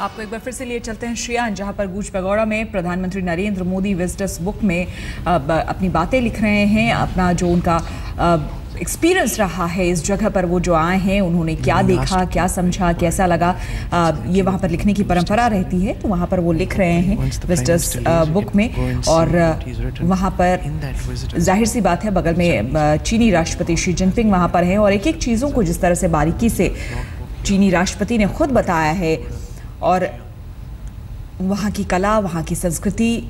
आपको एक बार फिर से लिए चलते हैं श्रियान, जहां पर गूंज पैगोड़ा में प्रधानमंत्री नरेंद्र मोदी विजिटर्स बुक में अपनी बातें लिख रहे हैं। अपना जो उनका एक्सपीरियंस रहा है इस जगह पर, वो जो आए हैं उन्होंने क्या देखा, क्या समझा, कैसा लगा, ये वहाँ पर लिखने की परंपरा रहती है, तो वहाँ पर वो लिख रहे हैं विजिटर्स बुक में। और वहाँ पर जाहिर सी बात है बगल में चीनी राष्ट्रपति शी जिनपिंग वहाँ पर हैं और एक एक चीज़ों को जिस तरह से बारीकी से चीनी राष्ट्रपति ने खुद बताया है और वहाँ की कला, वहाँ की संस्कृति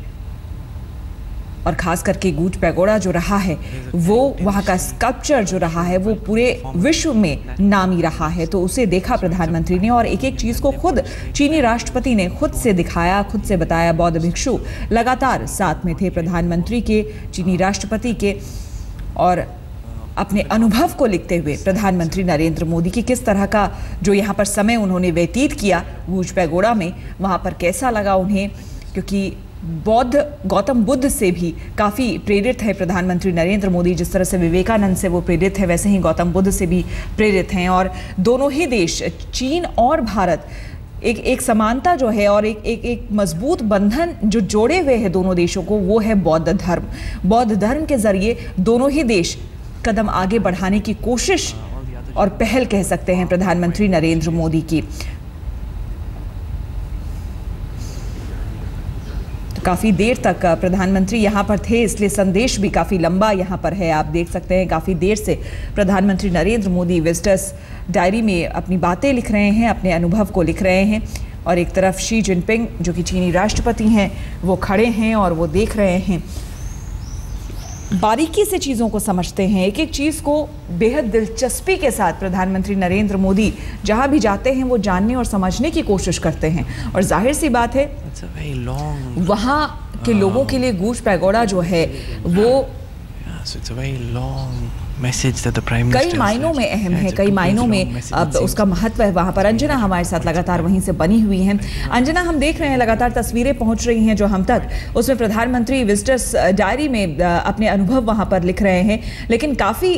और ख़ास करके गूंज पैगोड़ा जो रहा है, वो वहाँ का स्कल्पचर जो रहा है वो पूरे विश्व में नामी रहा है। तो उसे देखा प्रधानमंत्री ने और एक एक चीज़ को खुद चीनी राष्ट्रपति ने खुद से दिखाया, खुद से बताया। बौद्ध भिक्षु लगातार साथ में थे प्रधानमंत्री के, चीनी राष्ट्रपति के, और अपने अनुभव को लिखते हुए प्रधानमंत्री नरेंद्र मोदी की किस तरह का जो यहाँ पर समय उन्होंने व्यतीत किया गूंज पैगोड़ा में, वहाँ पर कैसा लगा उन्हें, क्योंकि गौतम बुद्ध से भी काफ़ी प्रेरित है प्रधानमंत्री नरेंद्र मोदी। जिस तरह से विवेकानंद से वो प्रेरित है, वैसे ही गौतम बुद्ध से भी प्रेरित हैं। और दोनों ही देश, चीन और भारत, एक समानता जो है और एक मजबूत बंधन जो जोड़े हुए हैं दोनों देशों को, वो है बौद्ध धर्म। बौद्ध धर्म के जरिए दोनों ही देश कदम आगे बढ़ाने की कोशिश और पहल कह सकते हैं प्रधानमंत्री नरेंद्र मोदी की। काफ़ी देर तक प्रधानमंत्री यहाँ पर थे, इसलिए संदेश भी काफ़ी लंबा यहाँ पर है। आप देख सकते हैं काफ़ी देर से प्रधानमंत्री नरेंद्र मोदी विजिटर्स डायरी में अपनी बातें लिख रहे हैं, अपने अनुभव को लिख रहे हैं। और एक तरफ शी जिनपिंग जो कि चीनी राष्ट्रपति हैं, वो खड़े हैं और वो देख रहे हैं, बारीकी से चीज़ों को समझते हैं। एक एक चीज़ को बेहद दिलचस्पी के साथ प्रधानमंत्री नरेंद्र मोदी जहां भी जाते हैं वो जानने और समझने की कोशिश करते हैं। और जाहिर सी बात है वहाँ के लोगों के लिए गूंज पैगोड़ा जो है वो कई मायनों में अहम है, कई मायनों में अब उसका महत्व है। वहाँ पर अंजना हमारे साथ लगातार वहीं से बनी हुई हैं। अंजना, हम देख रहे हैं लगातार तस्वीरें पहुँच रही हैं जो हम तक, उसमें प्रधानमंत्री विजिटर्स डायरी में अपने अनुभव वहाँ पर लिख रहे हैं, लेकिन काफ़ी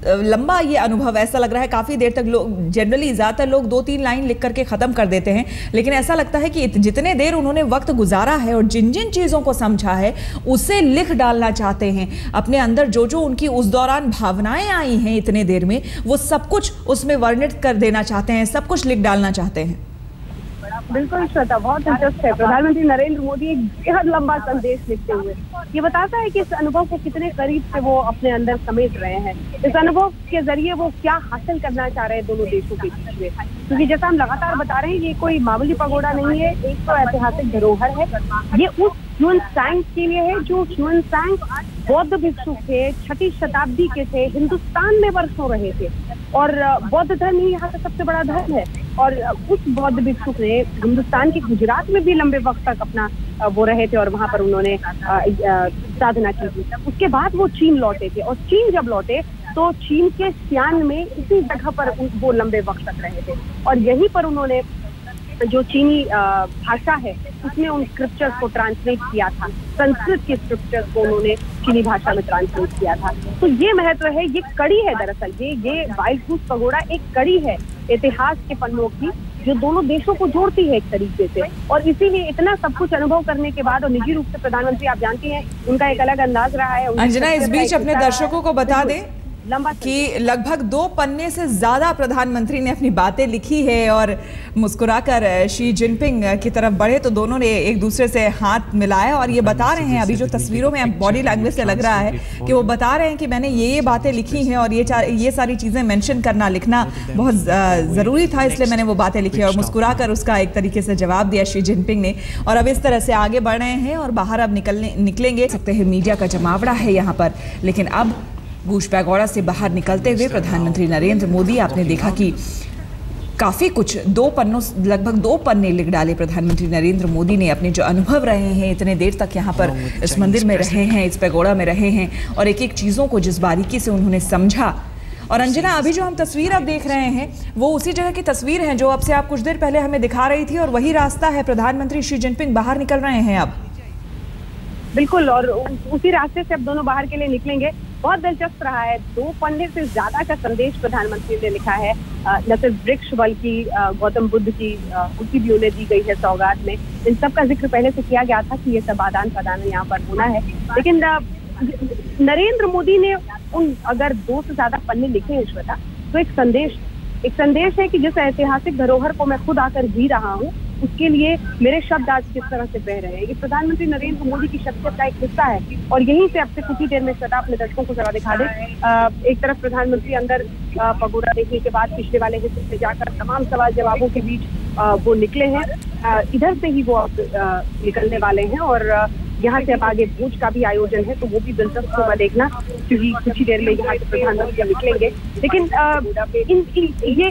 लंबा ये अनुभव ऐसा लग रहा है। काफ़ी देर तक लोग, जनरली ज़्यादातर लोग 2-3 लाइन लिख करके ख़त्म कर देते हैं, लेकिन ऐसा लगता है कि जितने देर उन्होंने वक्त गुजारा है और जिन जिन चीज़ों को समझा है उसे लिख डालना चाहते हैं। अपने अंदर जो जो उनकी उस दौरान भावनाएं आई हैं इतने देर में, वो सब कुछ उसमें वर्णित कर देना चाहते हैं, सब कुछ लिख डालना चाहते हैं। बिल्कुल श्वेता, बहुत दिलचस्प है। प्रधानमंत्री नरेंद्र मोदी एक बेहद लंबा संदेश लिखते हुए ये बताता है कि इस अनुभव को कितने करीब से वो अपने अंदर समेट रहे हैं। इस अनुभव के जरिए वो क्या हासिल करना चाह रहे हैं दोनों देशों के बीच में, क्योंकि जैसा हम लगातार बता रहे हैं ये कोई मामूली पगोड़ा नहीं है, एक तो ऐतिहासिक धरोहर है। ये उस ह्यूएन-त्सांग के लिए है जो ह्यूएन-त्सांग बौद्ध भिक्षु थे, 6वीं शताब्दी के थे, हिंदुस्तान में वर्षों रहे थे और बौद्ध धर्म ही यहाँ का सबसे बड़ा धर्म है। और उस बौद्ध भिक्षु ने हिंदुस्तान के गुजरात में भी लंबे वक्त तक अपना वो रहे थे और वहाँ पर उन्होंने साधना की थी। उसके बाद वो चीन लौटे थे और चीन जब लौटे तो चीन के सियान में इसी जगह पर वो लंबे वक्त तक रहे थे और यहीं पर उन्होंने जो चीनी भाषा है उसमें उन स्क्रिप्चर्स को ट्रांसलेट किया था, संस्कृत के स्क्रिप्चर्स को उन्होंने चीनी भाषा में ट्रांसलेट किया था। तो ये महत्व है, ये कड़ी है दरअसल, ये वाइल्ड गूंज पैगोड़ा एक कड़ी है इतिहास के पन्नों की जो दोनों देशों को जोड़ती है एक तरीके से। और इसीलिए इतना सब कुछ अनुभव करने के बाद और निजी रूप से प्रधानमंत्री, आप जानती हैं उनका एक अलग अंदाज रहा है। अंजना, इस बीच अपने दर्शकों को बता दें कि लगभग 2 पन्ने से ज़्यादा प्रधानमंत्री ने अपनी बातें लिखी है और मुस्कुराकर शी जिनपिंग की तरफ बढ़े तो दोनों ने एक दूसरे से हाथ मिलाया और ये बता रहे हैं, अभी जो तस्वीरों में बॉडी लैंग्वेज से लग रहा है कि वो बता रहे हैं कि मैंने ये बातें लिखी हैं और ये सारी चीज़ें मेंशन करना, लिखना बहुत ज़रूरी था, इसलिए मैंने वो बातें लिखी और मुस्कुराकर उसका एक तरीके से जवाब दिया शी जिनपिंग ने। और अब इस तरह से आगे बढ़ रहे हैं और बाहर अब निकलेंगे। सकते हैं मीडिया का जमावड़ा है यहाँ पर, लेकिन अब गूंज पैगोड़ा से बाहर निकलते हुए प्रधानमंत्री नरेंद्र मोदी, आपने देखा कि काफ़ी कुछ लगभग 2 पन्ने लिख डाले प्रधानमंत्री नरेंद्र मोदी ने, अपने जो अनुभव रहे हैं इतने देर तक यहाँ पर इस मंदिर में रहे हैं, इस पैगोड़ा में रहे हैं और एक एक चीज़ों को जिस बारीकी से उन्होंने समझा। और अंजना, अभी जो हम तस्वीर अब देख रहे हैं वो उसी जगह की तस्वीर है जो अब से आप कुछ देर पहले हमें दिखा रही थी और वही रास्ता है। प्रधानमंत्री शी जिनपिंग बाहर निकल रहे हैं अब। बिल्कुल, और उसी रास्ते से अब दोनों बाहर के लिए निकलेंगे। बहुत दिलचस्प रहा है। 2 पन्ने से ज्यादा का संदेश प्रधानमंत्री ने लिखा है। न सिर्फ वृक्ष बल्कि गौतम बुद्ध की मूर्ति भी उन्हें दी गई है सौगात में। इन सब का जिक्र पहले से किया गया था कि ये सब आदान प्रदान यहाँ पर होना है, लेकिन नरेंद्र मोदी ने उन अगर 2 से ज्यादा पन्ने लिखे हैं श्वेता, तो एक संदेश है कि जिस ऐतिहासिक धरोहर को मैं खुद आकर जी रहा हूँ, उसके लिए मेरे शब्द आज किस तरह से बह रहे हैं। ये प्रधानमंत्री नरेंद्र मोदी की शख्सियत का एक हिस्सा है। और यहीं से अब से कुछ ही देर में श्वेता अपने दर्शकों को जरा दिखा दे। एक तरफ प्रधानमंत्री अंदर पगोड़ा देखने के बाद पिछले वाले हिस्से में जाकर तमाम सवाल जवाबों के बीच वो निकले हैं। इधर से ही वो अब निकलने वाले हैं और यहाँ से अब आगे भोज का भी आयोजन है, तो वो भी दिलचस्प होगा देखना, क्योंकि कुछ ही देर में यहाँ से प्रधानमंत्री निकलेंगे। लेकिन ये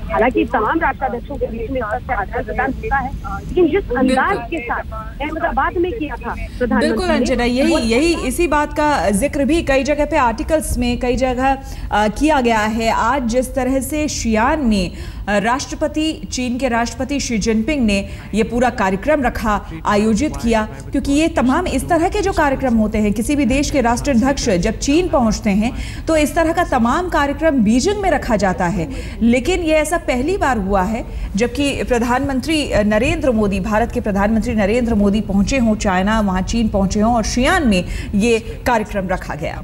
हालांकि तमाम राष्ट्राध्यक्षों के बीच में सबसे आदान प्रदान होता है, लेकिन जिस अंदाज के साथ अहमदाबाद में किया था प्रधानमंत्री, बिल्कुल अंजना, यही इसी बात का जिक्र भी कई जगह पे आर्टिकल्स में कई जगह किया गया है। आज जिस तरह से शियान में चीन के राष्ट्रपति शी जिनपिंग ने ये पूरा कार्यक्रम रखा, आयोजित किया, क्योंकि ये तमाम इस तरह के जो कार्यक्रम होते हैं, किसी भी देश के राष्ट्राध्यक्ष जब चीन पहुंचते हैं तो इस तरह का तमाम कार्यक्रम बीजिंग में रखा जाता है। लेकिन ये ऐसा पहली बार हुआ है जबकि प्रधानमंत्री नरेंद्र मोदी, भारत के प्रधानमंत्री नरेंद्र मोदी पहुंचे हों चाइना, वहां चीन पहुंचे हों और शियान में ये कार्यक्रम रखा गया।